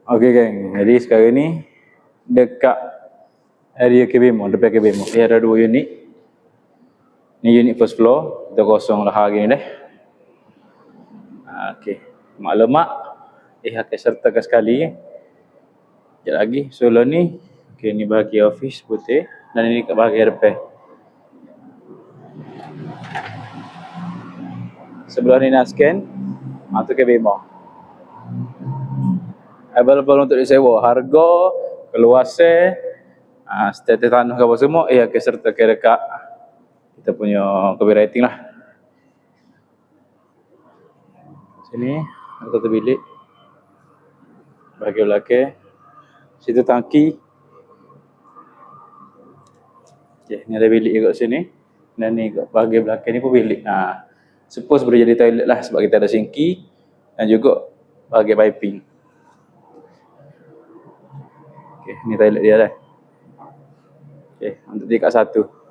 Okey geng, jadi sekarang ni dekat area KBMO, depan KBMO. Dia ada 2 unit. Ni unit first floor, kita kosong lah hari ni dah. Okey. Maklumat akan sertakan sekali. Sekejap lagi. Solar ni, okey, ni bahagian office putih dan ini kat bahagian depan. Sebelah ni nak scan, tu KBMO. Available untuk disewa. Harga, keluasan, status tanah ke apa semua, akan sertakan dekat kita punya copywriting lah. Sini ada satu bilik. Bahagian belakang. Situ tangki. Okey, ni ada bilik kat sini. Dan ni kat bahagian belakang ni pun bilik. Suppose boleh jadi toilet lah sebab kita ada sinki dan juga bahagian piping. Okey, ni toilet dia dah. Okey, untuk tingkat 1.